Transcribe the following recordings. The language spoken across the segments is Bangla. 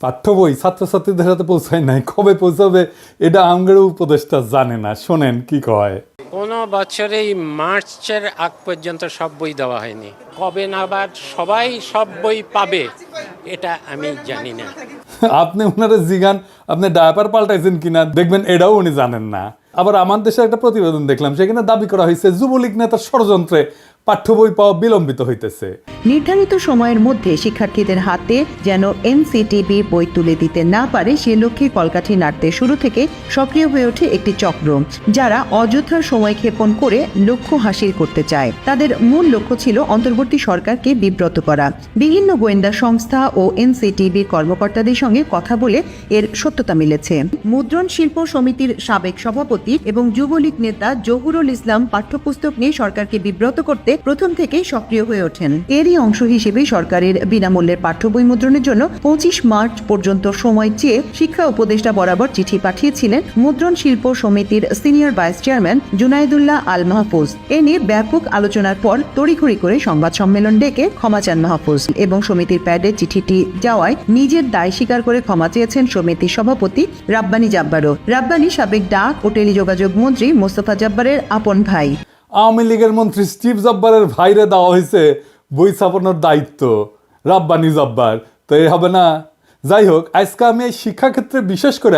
পাঠ্য বই ছাত্রছাত্রীদের হাতে পৌঁছায় নাই, কবে পৌঁছাবে এটা আমগের উপদেষ্টা জানে না। শোনেন কি কয়। কোনো বছরেই মার্চের আগ পর্যন্ত সব বই দেওয়া হয়নি, কবে নাগাদ সবাই সব বই পাবে এটা আমি জানি না। আপনি ওনারা জিগান আপনি ডায়াপার পাল্টাইছেন কিনা, দেখবেন এটাও উনি জানেন না। আবার আমার দেশে একটা প্রতিবেদন দেখলাম, সেখানে দাবি করা হয়েছে যুবলীগ নেতার ষড়যন্ত্রে পাঠ্য বই পাওয়া বিলম্বিত হইতেছে। নির্ধারিত সময়ের মধ্যে শিক্ষার্থীদের হাতে যেন এনসিটিবি বই তুলে দিতে না পারে সে লক্ষ্যে কলকাঠি নাড়তে শুরু থেকে সক্রিয় হয়ে ওঠে একটি চক্র, যারা অযথা সময় ক্ষেপণ করে লক্ষ্য হাসিল করতে চায়। তাদের মূল লক্ষ্য ছিল অন্তর্বর্তী সরকারকে বিব্রত করা। বিভিন্ন গোয়েন্দা সংস্থা ও এনসিটিবির কর্মকর্তাদের সঙ্গে কথা বলে এর সত্যতা মিলেছে। মুদ্রণ শিল্প সমিতির সাবেক সভাপতি এবং যুবলীগ নেতা জহুরুল ইসলাম পাঠ্যপুস্তক নিয়ে সরকারকে বিব্রত করতে প্রথম থেকেই সক্রিয় হয়ে ওঠেন। এরই অংশ হিসেবে সরকারের বিনামূল্যের পাঠ্য বই মুদ্রণের জন্য 25 মার্চ পর্যন্ত সময় চেয়ে শিক্ষা উপদেষ্টা বরাবর চিঠি পাঠিয়েছিলেন মুদ্রণ শিল্প সমিতির সিনিয়র ভাইস চেয়ারম্যান জুনাইদুল্লাহ আল মাহফুজ। এ নিয়ে ব্যাপক আলোচনার পর তড়িঘড়ি করে সংবাদ সম্মেলন ডেকে ক্ষমা চান মাহফুজ এবং সমিতির প্যাডে চিঠিটি যাওয়ায় নিজের দায় স্বীকার করে ক্ষমা চেয়েছেন সমিতির সভাপতি রাব্বানী জাব্বারও। রাব্বানী সাবেক ডাক ও টেলিযোগাযোগ মন্ত্রী মোস্তফা জব্বারের আপন ভাই। আওয়ামী লীগের মন্ত্রী স্টিভ জব্বারের ভাইরে দেওয়া হয়েছে বই ছাপানোর দায়িত্ব, রাব্বানী জব্বার। তো এই হবে না। যাই হোক, আজকে আমি এই শিক্ষাক্ষেত্রে বিশেষ করে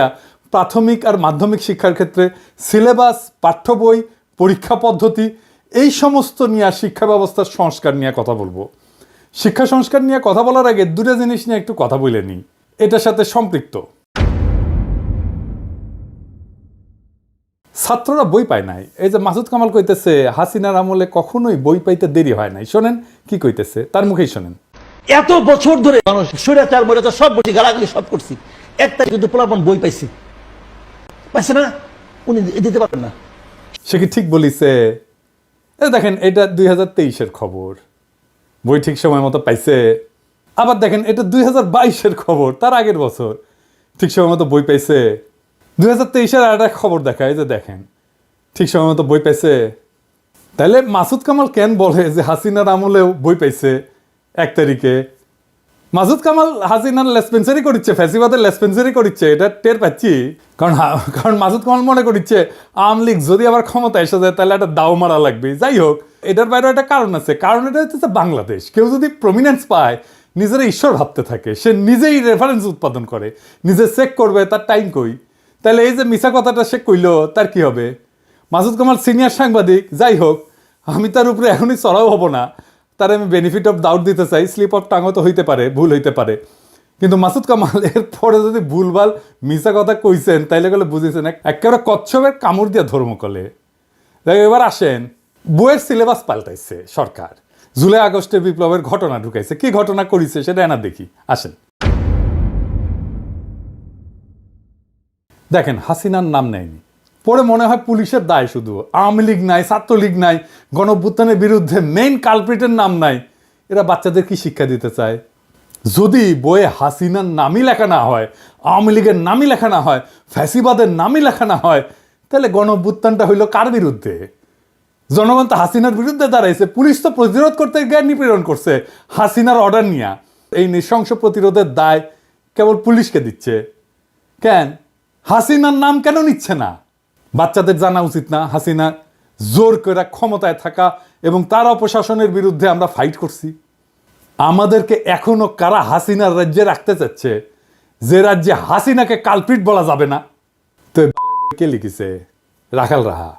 প্রাথমিক আর মাধ্যমিক শিক্ষার ক্ষেত্রে সিলেবাস, পাঠ্য বই, পরীক্ষা পদ্ধতি এই সমস্ত নিয়ে শিক্ষা ব্যবস্থার সংস্কার নিয়ে কথা বলবো। শিক্ষা সংস্কার নিয়ে কথা বলার আগে দুটো জিনিস নিয়ে একটু কথা বলে নিই, এটার সাথে সম্পৃক্ত। ছাত্ররা বই পায় নাই। এই যে মাসুদ কামাল কইতেছে হাসিনার আমলে কখনোই বই পাইতে দেরি হয় নাই। শোনেন কি কইতেছে, তার মুখেই শোনেন। এত বছর ধরে মানুষ স্বৈরাচার মৈরাচার সব বলছি, গালাগালি সব করছি, একটা কিন্তু পোলাপন বই পাইছে না, উনি দিতে পারবেন না। সে কি ঠিক বলিছে? দেখেন, এটা 2023-এর খবর, বই ঠিক সময় মতো পাইছে। আবার দেখেন, এটা 2022-এর খবর, তার আগের বছর ঠিক সময় মতো বই পাইছে। 2023-এর আর একটা খবর দেখায় যে দেখেন ঠিক সময় মতো বই পাইছে। তাহলে মাসুদ কামাল কেন বলে যে হাসিনার আমলেও বই পাইছে 1 তারিখে? মাসুদ কামাল হাসিনার লেসপেন্সারি করিচ্ছে, ফ্যাসিবাদের লেসপেন্সারি করিচ্ছে, এটা টের পাচ্ছি। কারণ মাসুদ কামাল মনে করিচ্ছে আওয়ামী লীগ যদি আবার ক্ষমতা এসে যায় তাহলে একটা দাও মারা লাগবে। যাই হোক, এটার বাইরে একটা কারণ আছে। কারণ এটা হচ্ছে বাংলাদেশ। কেউ যদি প্রমিনেন্স পায়, নিজেরা ঈশ্বর ভাবতে থাকে, সে নিজেই রেফারেন্স উৎপাদন করে, নিজে চেক করবে তার টাইম কই। তাহলে এই যে মিছা কথাটা সে কইল, তার কি হবে? মাসুদ কামাল সিনিয়র সাংবাদিক। যাই হোক, আমি তার উপরে এখনই চড়াও হব না, তার আমি বেনিফিট অফ ডাউট দিতে চাই। স্লিপ অফ টাঙও তো হইতে পারে, ভুল হইতে পারে। কিন্তু মাসুদ কামাল এর পরে যদি ভুলভাল মিছা কথা কইছেন তাইলে গেলে বুঝেছেন একেবারে কচ্ছপের কামড় দিয়ে ধর্ম কলে। এবার আসেন, বইয়ের সিলেবাস পাল্টাইছে সরকার, জুলাই আগস্টের বিপ্লবের ঘটনা ঢুকাইছে। কি ঘটনা করিছে সেটা এনা দেখি, আসেন। দেখেন, হাসিনার নাম নেয়নি, পরে মনে হয় পুলিশের দায় শুধু। আওয়ামী লীগ নাই, ছাত্রলীগ নাই, গণঅভ্যুত্থানের বিরুদ্ধে মেইন কালপ্রিটের নাম নাই। এরা বাচ্চাদের কি শিক্ষা দিতে চায়? যদি বইয়ে হাসিনার নামই লেখা না হয়, আওয়ামী লীগের নামই লেখা না হয়, ফ্যাসিবাদের নামই লেখা না হয়, তাহলে গণঅভ্যুত্থানটা হইল কার বিরুদ্ধে? জনগণ তো হাসিনার বিরুদ্ধে দাঁড়াইছে। পুলিশ তো প্রতিরোধ করতে গিয়ে নিপীড়ন করছে হাসিনার অর্ডার নিয়ে। এই নৃশংস প্রতিরোধের দায় কেবল পুলিশকে দিচ্ছে কেন? হাসিনার নাম কেন নিচ্ছে না? বাচ্চাদের জানা উচিত না হাসিনা জোর করে ক্ষমতায় থাকা এবং তার অপশাসনের বিরুদ্ধে আমরা ফাইট করছি। আমাদেরকে এখনো কারা হাসিনার রাজ্যে রাখতে চাচ্ছে, যে রাজ্যে হাসিনাকে কালপ্রিট বলা যাবে না? তো কে লিখেছে? রাখাল রাহা।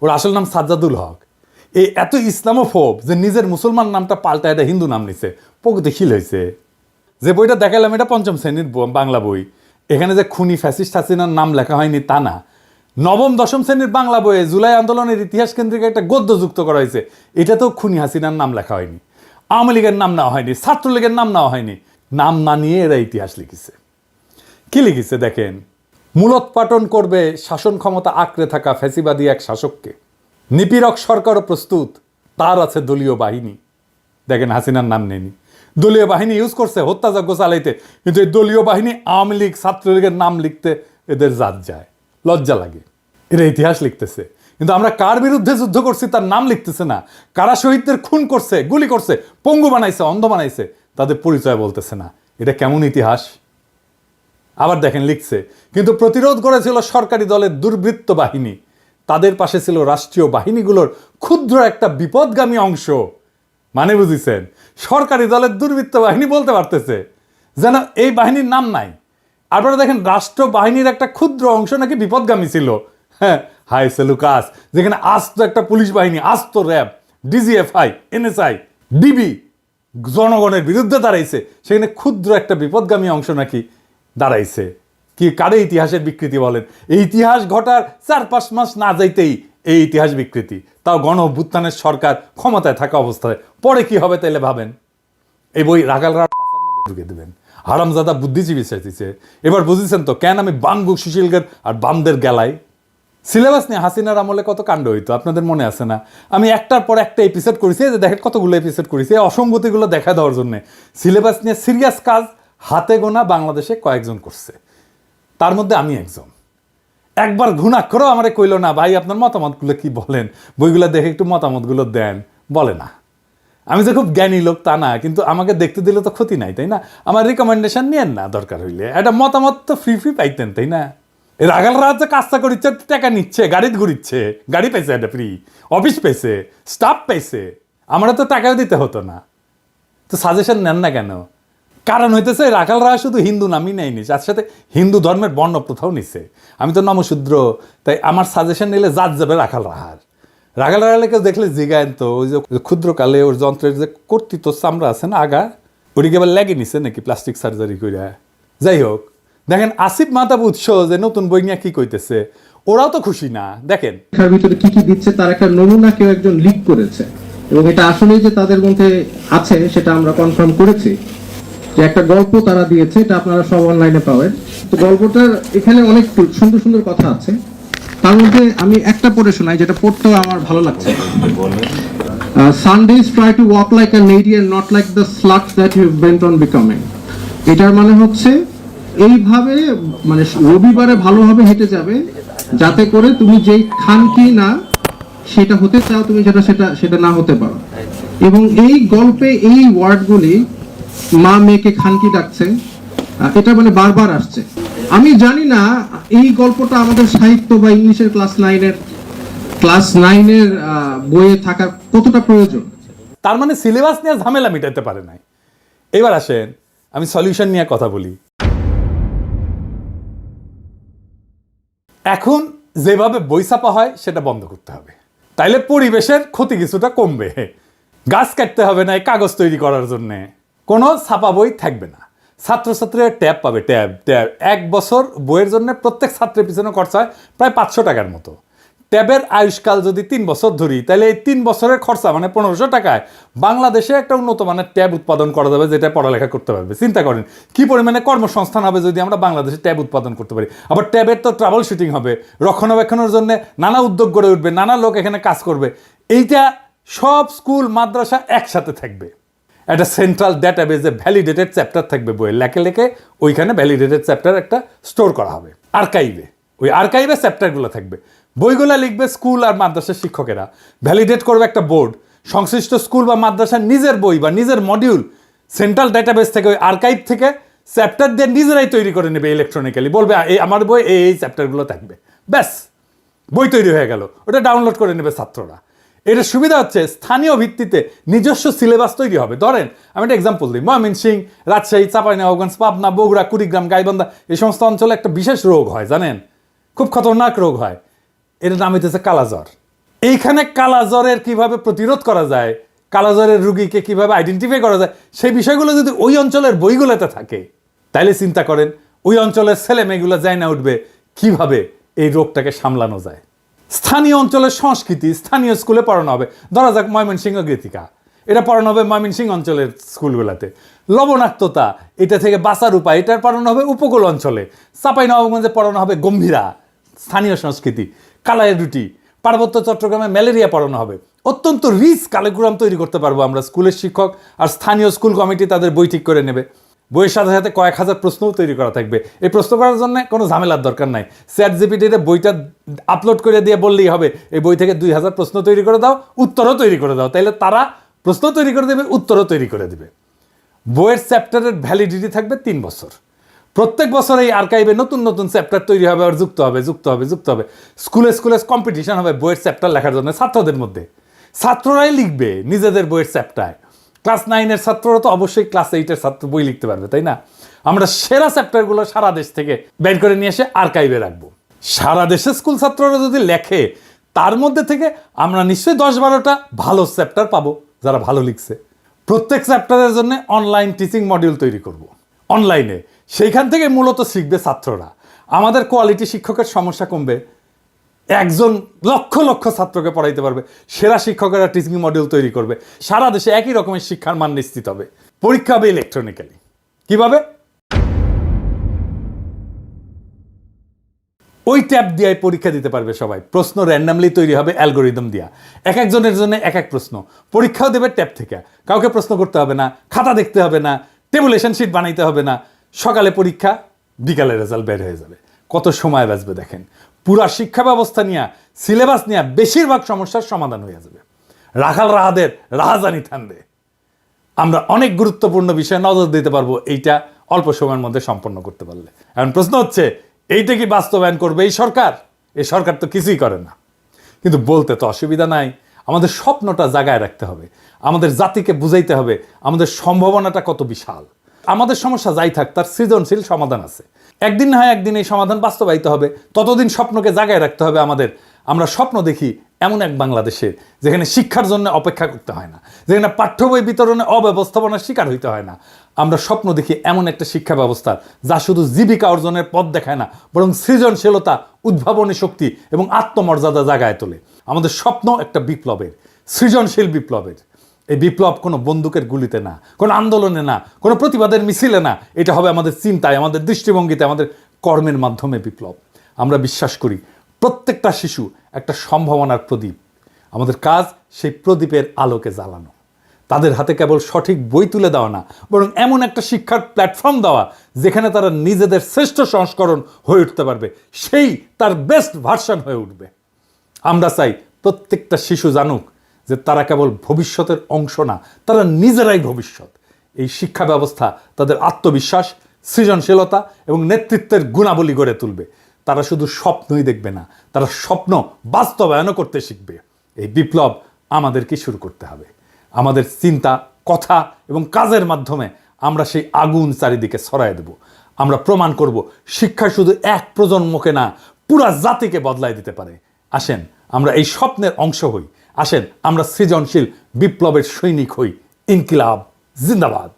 ওর আসল নাম সাজ্জাদুল হক। এই এত ইসলামোফোব যে নিজের মুসলমান নামটা পাল্টা এটা হিন্দু নাম নিছে, প্রগতিশীল হয়েছে। যে বইটা দেখালাম এটা 5ম শ্রেণীর বাংলা বই। এখানে যে খুনি ফ্যাসিস্ট হাসিনার নাম লেখা হয়নি তা না। 9ম 10ম শ্রেণীর বাংলা বইয়ে জুলাই আন্দোলনের ইতিহাস কেন্দ্রিক একটা গদ্য যুক্ত করা হয়েছে, এটাতেও খুনি হাসিনার নাম লেখা হয়নি, আওয়ামী লীগের নাম নেওয়া হয়নি, ছাত্রলীগের নাম নেওয়া হয়নি। নাম না নিয়ে এরা ইতিহাস লিখেছে। কি লিখেছে দেখেন, মূলোৎপাটন করবে শাসন ক্ষমতা আঁকড়ে থাকা ফ্যাসিবাদী এক শাসককে, নিপীড়ক সরকারও প্রস্তুত, তার আছে দলীয় বাহিনী। দেখেন, হাসিনার নাম নেয়নি, দলীয় বাহিনী ইউজ করছে হত্যাযজ্ঞ চালাইতে। কিন্তু এই দলীয় বাহিনী আওয়ামী লীগ ছাত্রলীগের নাম লিখতে এদের জাত যায়, লজ্জা লাগে। এরা ইতিহাস লিখতেছে, কিন্তু আমরা কার বিরুদ্ধে যুদ্ধ করছি তার নাম লিখতেছে না। কারা শহীদদের খুন করছে, গুলি করছে, পঙ্গু বানাইছে, অন্ধ বানাইছে, তাদের পরিচয় বলতেছে না। এটা কেমন ইতিহাস? আবার দেখেন লিখছে, কিন্তু প্রতিরোধ করেছিল সরকারি দলের দুর্বৃত্ত বাহিনী, তাদের পাশে ছিল রাষ্ট্রীয় বাহিনীগুলোর ক্ষুদ্র একটা বিপদগামী অংশ। মানে বুঝিছেন, সরকারি দলের দুর্বৃত্ত বাহিনী বলতে পারতেছে, যেন এই বাহিনীর নাম নাই। আপনারা দেখেন রাষ্ট্র বাহিনীর একটা ক্ষুদ্র অংশ নাকি বিপদগামী ছিল। হ্যাঁ, হাই সেলুকাস, যেখানে আস্ত একটা পুলিশ বাহিনী, আস্ত র্যাব, ডিজিএফআই, এনএসআই, ডিবি জনগণের বিরুদ্ধে দাঁড়াইছে, সেখানে ক্ষুদ্র একটা বিপদগামী অংশ নাকি দাঁড়াইছে। কি কারে ইতিহাসের বিকৃতি বলেন? এই ইতিহাস ঘটার 4-5 মাস না যাইতেই এই ইতিহাস বিকৃতি, তাও গণ অভ্যুত্থানের সরকার ক্ষমতায় থাকা অবস্থায়। পরে কি হবে তাইলে ভাবেন। এই বই রাখালরা ঢুকে দেবেন, হারামজাদা বুদ্ধিজীবী চাইছে। এবার বুঝেছেন তো কেন আমি বামগু সুশীলগের আর বামদের গেলাই। সিলেবাস নিয়ে হাসিনার আমলে কত কাণ্ড হইতো আপনাদের মনে আছে না? আমি একটার পর একটা এপিসোড করেছি, যে দেখেন কতগুলো এপিসোড করেছি অসঙ্গতিগুলো দেখা দেওয়ার জন্য। সিলেবাস নিয়ে সিরিয়াস কাজ হাতে গোনা বাংলাদেশে কয়েকজন করছে, তার মধ্যে আমি একজন। একবার ঘুণাক্ষরও আমারে কইল না, ভাই আপনার মতামতগুলো কি বলেন, বইগুলো দেখে একটু মতামতগুলো দেন, বলে না। আমি যে খুব জ্ঞানী লোক তা না, কিন্তু আমাকে দেখতে দিলে তো ক্ষতি নাই, তাই না? আমার রিকমেন্ডেশন নিয়েন না, দরকার হইলে একটা মতামত তো ফ্রি পাইতেন, তাই না? রাগালরা যে কাজটা করিচ্ছে, টাকা নিচ্ছে, গাড়িতে ঘুরিচ্ছে, গাড়ি পাইছে একটা ফ্রি, অফিস পাইছে, স্টাফ পাইছে, আমরা তো টাকাও দিতে হতো না। তো সাজেশন নেন না কেন? কারণ হইতেছে রাখালরা শুধু হিন্দু নামই নেয়নি, তার সাথে হিন্দু ধর্মের বর্ণ প্রথাও নিছে। আমি তো নমশূদ্র, তাই আমার সাজেশন নিলে জাত যাবে রাখাল রাহার। রাখাল রাহালকে দেখলে জিগায়েন তো, ওই যে ক্ষুদ্রকালে ওর যন্ত্রের যে কর্তৃত্ব চামড়া আছে না আগা, ওটিকে আবার লেগে নিছে নাকি প্লাস্টিক সার্জারি করে। যাই হোক, দেখেন আসিফ মাহতাব উৎস যে নতুন বই নিয়ে কি কইতেছে, ওরাও তো খুশি না। দেখেন তার ভিতরে কি কি দিচ্ছে তার একটা নমুনা কেউ একজন লিক করেছে, এবং এটা আসলেই যে তাদের মধ্যে আছে সেটা আমরা কনফার্ম করেছি। যে একটা গল্প তারা দিয়েছে, এটা আপনারা সব অনলাইনে পাবেন। তো গল্পটার এখানে অনেক সুন্দর সুন্দর কথা আছে, তার মধ্যে আমি একটা পড়ে শোনাই, যেটা পড়তেও আমার ভালো লাগছে। Sundays try to walk like a lady and not like the sluts that you've bent on becoming. এটার মানে হচ্ছে এইভাবে, মানে রবিবারে ভালোভাবে হেঁটে যাবে, যাতে করে তুমি যেই খান কি না সেটা হতে চাও, তুমি সেটা না হতে পারো। এবং এই গল্পে এই ওয়ার্ডগুলি, মা মেয়েকে খানকি ডাকছে, এটা মানে বারবার আসছে। আমি জানি না এই গল্পটা আমাদের সাহিত্য বা ইংলিশের ক্লাস 9-এর বইয়ে থাকা কতটা প্রয়োজন। তার মানে সিলেবাস নিয়ে ঝামেলা মিটাতে পারে নাই। এবার আসেন আমি সলিউশন নিয়ে কথা বলি। এখন যেভাবে বই ছাপা হয় সেটা বন্ধ করতে হবে, তাইলে পরিবেশের ক্ষতি কিছুটা কমবে। গাছ কাটতে হবে না এই কাগজ তৈরি করার জন্য, কোনো ছাপা বই থাকবে না। ছাত্রছাত্রীরা ট্যাব পাবে, ট্যাব 1 বছর বইয়ের জন্য প্রত্যেক ছাত্রের পিছনে খরচা হয় প্রায় 500 টাকার মতো। ট্যাবের আয়ুষ্কাল যদি 3 বছর ধরি, তাহলে এই 3 বছরের খরচা মানে 1500 টাকায় বাংলাদেশে একটা উন্নত মানের ট্যাব উৎপাদন করা যাবে, যেটা পড়ালেখা করতে পারবে। চিন্তা করেন কি পরিমাণে কর্মসংস্থান হবে যদি আমরা বাংলাদেশে ট্যাব উৎপাদন করতে পারি। আবার ট্যাবের তো ট্রাবল শুটিং হবে, রক্ষণাবেক্ষণের জন্য নানা উদ্যোগ গড়ে উঠবে, নানা লোক এখানে কাজ করবে। এইটা সব স্কুল মাদ্রাসা একসাথে থাকবে, একটা সেন্ট্রাল ডেটাবেজে ভ্যালিডেটেড চ্যাপ্টার থাকবে, বইয়ের লেখে লেখে ওইখানে ভ্যালিডেটেড চ্যাপ্টার একটা স্টোর করা হবে আর্কাইভে। ওই আর্কাইভে চ্যাপ্টারগুলো থাকবে, বইগুলো লিখবে স্কুল আর মাদ্রাসার শিক্ষকেরা, ভ্যালিডেট করবে একটা বোর্ড। সংশ্লিষ্ট স্কুল বা মাদ্রাসার নিজের বই বা নিজের মডিউল সেন্ট্রাল ডেটাবেস থেকে, ওই আর্কাইভ থেকে চ্যাপ্টার দিয়ে নিজেরাই তৈরি করে নেবে ইলেকট্রনিক্যালি। বলবে এই আমার বই এই চ্যাপ্টারগুলো থাকবে, ব্যাস বই তৈরি হয়ে গেল। ওটা ডাউনলোড করে নেবে ছাত্ররা। এটা সুবিধা হচ্ছে স্থানীয় ভিত্তিতে নিজস্ব সিলেবাস তৈরি হবে। ধরেন আমি একটা এক্সাম্পল দিই, ময়মনসিংহ, রাজশাহী, চাঁপাইনবাবগঞ্জ, পাবনা, বগুড়া, কুড়িগ্রাম, গাইবান্ধা, এই সমস্ত অঞ্চলে একটা বিশেষ রোগ হয়, জানেন, খুব খতরনাক রোগ হয়। এটার নাম হইতেছে কালাজ্বর। এইখানে কালাজ্বরের কিভাবে প্রতিরোধ করা যায়, কালাজ্বরের রুগীকে কিভাবে আইডেন্টিফাই করা যায়, সেই বিষয়গুলো যদি ওই অঞ্চলের বইগুলোতে থাকে, তাইলে চিন্তা করেন ওই অঞ্চলের ছেলে মেয়েগুলো যায় না উঠবে কিভাবে এই রোগটাকে সামলানো যায়। স্থানীয় অঞ্চলের সংস্কৃতি স্থানীয় স্কুলে পড়ানো হবে। ধরা যাক ময়মনসিংহ গীতিকা, এটা পড়ানো হবে ময়মনসিংহ অঞ্চলের স্কুলগুলোতে। লবণাক্ততা, এটা থেকে বাঁচার উপায়, এটার পড়ানো হবে উপকূল অঞ্চলে। চাঁপাইনবাবগঞ্জে পড়ানো হবে গম্ভীরা, স্থানীয় সংস্কৃতি। কালাইয়ের রুটি, পার্বত্য চট্টগ্রামে ম্যালেরিয়া পড়ানো হবে। অত্যন্ত রিচ কারিকুলাম তৈরি করতে পারবো আমরা। স্কুলের শিক্ষক আর স্থানীয় স্কুল কমিটি তাদের বই ঠিক করে নেবে। বইয়ের সাথে সাথে কয়েক হাজার প্রশ্নও তৈরি করা থাকবে। এই প্রশ্ন করার জন্য কোনো ঝামেলার দরকার নাই। চ্যাটজিপিটিতে বইটা আপলোড করে দিয়ে বললেই হবে এই বই থেকে 2000 প্রশ্ন তৈরি করে দাও, উত্তরও তৈরি করে দাও, তাইলে তারা প্রশ্ন তৈরি করে দেবে, উত্তরও তৈরি করে দেবে। বইয়ের চ্যাপ্টারের ভ্যালিডিটি থাকবে 3 বছর। প্রত্যেক বছর এই আর্কাইভে নতুন নতুন চ্যাপ্টার তৈরি হবে, আর যুক্ত হবে। স্কুলে স্কুলে কম্পিটিশন হবে বইয়ের চ্যাপ্টার লেখার জন্য ছাত্রদের মধ্যে। ছাত্ররাই লিখবে নিজেদের বইয়ের চ্যাপ্টার। ক্লাস 9-এর ছাত্ররা তো অবশ্যই ক্লাস 8-এর ছাত্র বই লিখতে পারবে, তাই না? আমরা সেরা চ্যাপ্টারগুলো সারা দেশ থেকে বের করে নিয়ে এসে আর্কাইভে রাখবো। সারা দেশে স্কুল ছাত্ররা যদি লেখে, তার মধ্যে থেকে আমরা নিশ্চয়ই 10-12টা ভালো চ্যাপ্টার পাবো যারা ভালো লিখছে। প্রত্যেক চ্যাপ্টারের জন্য অনলাইন টিচিং মডিউল তৈরি করব। অনলাইনে সেইখান থেকে মূলত শিখবে ছাত্ররা। আমাদের কোয়ালিটি শিক্ষকের সমস্যা কমবে, একজন লক্ষ লক্ষ ছাত্রকে পড়াইতে পারবে। সেরা শিক্ষকেরা টিচিং মডিউল তৈরি করবে। সারা দেশে একই রকমের শিক্ষার মান নিশ্চিত হবে। পরীক্ষা হবে ইলেকট্রনিক্যালি। কিভাবে? ওই ট্যাব দিয়ে পরীক্ষা দিতে পারবে সবাই। প্রশ্ন র্যান্ডামলি তৈরি হবে অ্যালগোরিদম দিয়া। এক একজনের জন্য এক এক প্রশ্ন। পরীক্ষাও দেবে ট্যাব থেকে। কাউকে প্রশ্ন করতে হবে না, খাতা দেখতে হবে না, টেবুলেশন শিট বানাইতে হবে না। সকালে পরীক্ষা, বিকালে রেজাল্ট বের হয়ে যাবে। কত সময় বাঁচবে দেখেন। পুরা শিক্ষা ব্যবস্থা নিয়ে, সিলেবাস নিয়ে বেশিরভাগ সমস্যার সমাধান হয়ে যাবে। রাখাল রাহাদের রাহাজানি থামবে। আমরা অনেক গুরুত্বপূর্ণ বিষয়ে নজর দিতে পারবো এইটা অল্প সময়ের মধ্যে সম্পন্ন করতে পারলে। এখন প্রশ্ন হচ্ছে, এইটা কি বাস্তবায়ন করবে এই সরকার? এই সরকার তো কিছুই করে না, কিন্তু বলতে তো অসুবিধা নাই। আমাদের স্বপ্নটা জাগায় রাখতে হবে, আমাদের জাতিকে বুঝাইতে হবে আমাদের সম্ভাবনাটা কত বিশাল। আমাদের সমস্যা যাই থাক, তার সৃজনশীল সমাধান আছে। একদিন না হয় একদিন এই সমাধান বাস্তবায়িত হবে। ততদিন স্বপ্নকে জাগায় রাখতে হবে আমাদের। আমরা স্বপ্ন দেখি এমন এক বাংলাদেশে যেখানে শিক্ষার জন্য অপেক্ষা করতে হয় না, যেখানে পাঠ্য বই বিতরণে অব্যবস্থাপনার শিকার হইতে হয় না। আমরা স্বপ্ন দেখি এমন একটা শিক্ষা ব্যবস্থা যা শুধু জীবিকা অর্জনের পথ দেখায় না, বরং সৃজনশীলতা, উদ্ভাবনী শক্তি এবং আত্মমর্যাদা জাগায় তোলে। আমাদের স্বপ্ন একটা বিপ্লবের, সৃজনশীল বিপ্লবের। এই বিপ্লব কোনো বন্দুকের গুলিতে না, কোনো আন্দোলনে না, কোনো প্রতিবাদের মিছিলে না। এটা হবে আমাদের চিন্তায়, আমাদের দৃষ্টিভঙ্গিতে, আমাদের কর্মের মাধ্যমে বিপ্লব। আমরা বিশ্বাস করি প্রত্যেকটা শিশু একটা সম্ভাবনার প্রদীপ। আমাদের কাজ সেই প্রদীপের আলোকে জ্বালানো। তাদের হাতে কেবল সঠিক বই তুলে দেওয়া না, বরং এমন একটা শিক্ষার প্ল্যাটফর্ম দেওয়া যেখানে তারা নিজেদের শ্রেষ্ঠ সংস্করণ হয়ে উঠতে পারবে, সেই তার বেস্ট ভার্সন হয়ে উঠবে। আমরা চাই প্রত্যেকটা শিশু জানুক যে তারা কেবল ভবিষ্যতের অংশ না, তারা নিজেরাই ভবিষ্যৎ। এই শিক্ষা ব্যবস্থা তাদের আত্মবিশ্বাস, সৃজনশীলতা এবং নেতৃত্বের গুণাবলী গড়ে তুলবে। তারা শুধু স্বপ্নই দেখবে না, তারা স্বপ্ন বাস্তবায়নও করতে শিখবে। এই বিপ্লব আমাদেরকে শুরু করতে হবে। আমাদের চিন্তা, কথা এবং কাজের মাধ্যমে আমরা সেই আগুন চারিদিকে ছড়ায় দেব। আমরা প্রমাণ করব শিক্ষা শুধু এক প্রজন্মকে না, পুরা জাতিকে বদলায় দিতে পারে। আসেন আমরা এই স্বপ্নের অংশ হই। আসেন আমরা সৃজনশীল বিপ্লবের সৈনিক হই। ইনকিলাব জিন্দাবাদ।